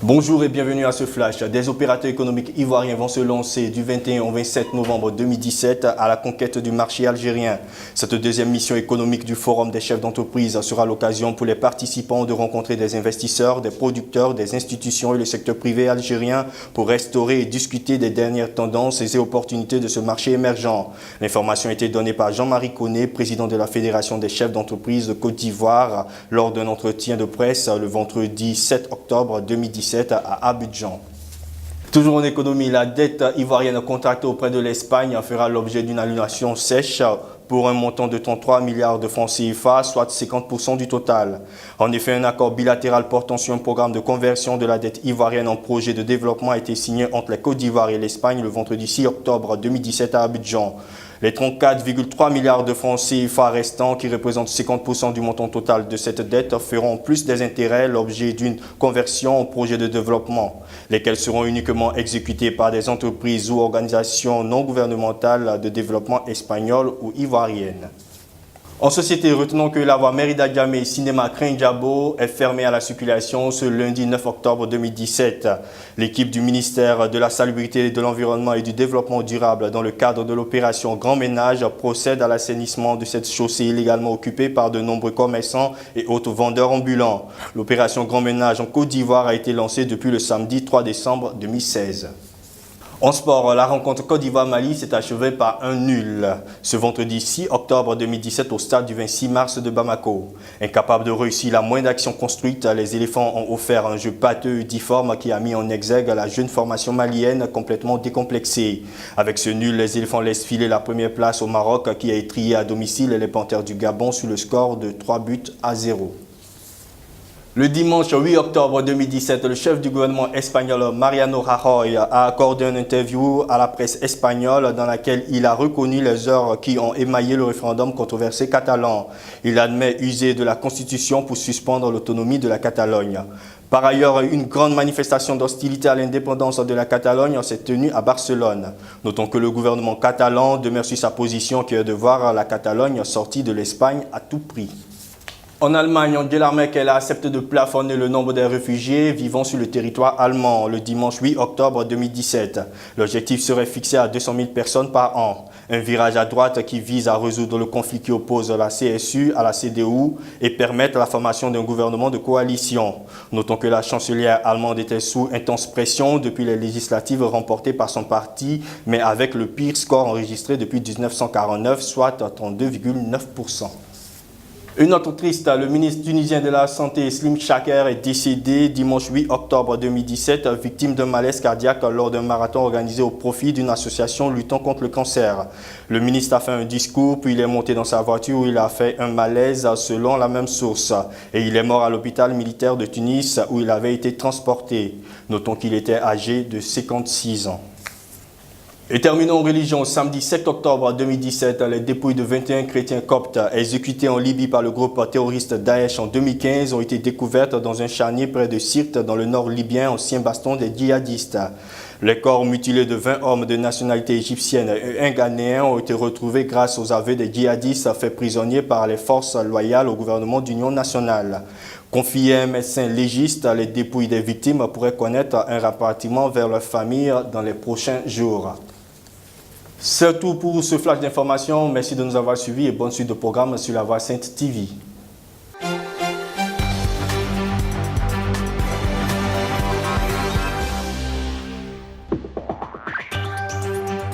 Bonjour et bienvenue à ce flash. Des opérateurs économiques ivoiriens vont se lancer du 21 au 27 novembre 2017 à la conquête du marché algérien. Cette deuxième mission économique du Forum des chefs d'entreprise sera l'occasion pour les participants de rencontrer des investisseurs, des producteurs, des institutions et le secteur privé algérien pour restaurer et discuter des dernières tendances et opportunités de ce marché émergent. L'information a été donnée par Jean-Marie Connet, président de la Fédération des chefs d'entreprise de Côte d'Ivoire, lors d'un entretien de presse le vendredi 7 octobre 2017 à Abidjan. Toujours en économie, la dette ivoirienne contractée auprès de l'Espagne fera l'objet d'une annulation sèche pour un montant de 33 milliards de francs CFA, soit 50% du total. En effet, un accord bilatéral portant sur un programme de conversion de la dette ivoirienne en projet de développement a été signé entre la Côte d'Ivoire et l'Espagne le vendredi 6 octobre 2017 à Abidjan. Les 34,3 milliards de francs CFA restants, qui représentent 50% du montant total de cette dette, feront en plus des intérêts l'objet d'une conversion en projet de développement, lesquels seront uniquement exécutés par des entreprises ou organisations non gouvernementales de développement espagnoles ou ivoiriennes. En société, retenons que la voie Mérida-Diamé Cinéma Crin-Diabo est fermée à la circulation ce lundi 9 octobre 2017. L'équipe du ministère de la Salubrité, de l'Environnement et du Développement durable, dans le cadre de l'opération Grand Ménage, procède à l'assainissement de cette chaussée illégalement occupée par de nombreux commerçants et autres vendeurs ambulants. L'opération Grand Ménage en Côte d'Ivoire a été lancée depuis le samedi 3 décembre 2016. En sport, la rencontre Côte d'Ivoire-Mali s'est achevée par un nul ce vendredi 6 octobre 2017 au stade du 26 mars de Bamako. Incapables de réussir la moindre action construite, les éléphants ont offert un jeu pâteux et difforme qui a mis en exergue la jeune formation malienne complètement décomplexée. Avec ce nul, les éléphants laissent filer la première place au Maroc qui a étrillé à domicile les Panthères du Gabon sur le score de 3-0. Le dimanche 8 octobre 2017, le chef du gouvernement espagnol Mariano Rajoy a accordé une interview à la presse espagnole dans laquelle il a reconnu les heures qui ont émaillé le référendum controversé catalan. Il admet user de la Constitution pour suspendre l'autonomie de la Catalogne. Par ailleurs, une grande manifestation d'hostilité à l'indépendance de la Catalogne s'est tenue à Barcelone. Notons que le gouvernement catalan demeure sur sa position qui est de voir la Catalogne sortie de l'Espagne à tout prix. En Allemagne, Angela Merkel a accepté de plafonner le nombre des réfugiés vivant sur le territoire allemand le dimanche 8 octobre 2017. L'objectif serait fixé à 200 000 personnes par an. Un virage à droite qui vise à résoudre le conflit qui oppose la CSU à la CDU et permettre la formation d'un gouvernement de coalition. Notons que la chancelière allemande était sous intense pression depuis les législatives remportées par son parti, mais avec le pire score enregistré depuis 1949, soit 32,9%. Une autre triste, le ministre tunisien de la Santé Slim Chaker est décédé dimanche 8 octobre 2017, victime d'un malaise cardiaque lors d'un marathon organisé au profit d'une association luttant contre le cancer. Le ministre a fait un discours, puis il est monté dans sa voiture où il a fait un malaise selon la même source. Et il est mort à l'hôpital militaire de Tunis où il avait été transporté. Notons qu'il était âgé de 56 ans. Et terminons en religion. Samedi 7 octobre 2017, les dépouilles de 21 chrétiens coptes exécutés en Libye par le groupe terroriste Daesh en 2015 ont été découvertes dans un charnier près de Sirte, dans le nord libyen, ancien bastion des djihadistes. Les corps mutilés de 20 hommes de nationalité égyptienne et un Ghanéen ont été retrouvés grâce aux aveux des djihadistes faits prisonniers par les forces loyales au gouvernement d'union nationale. Confiés à un médecin légiste, les dépouilles des victimes pourraient connaître un rapatriement vers leurs familles dans les prochains jours. C'est tout pour ce flash d'information. Merci de nous avoir suivis et bonne suite de programme sur La Voix Sainte TV.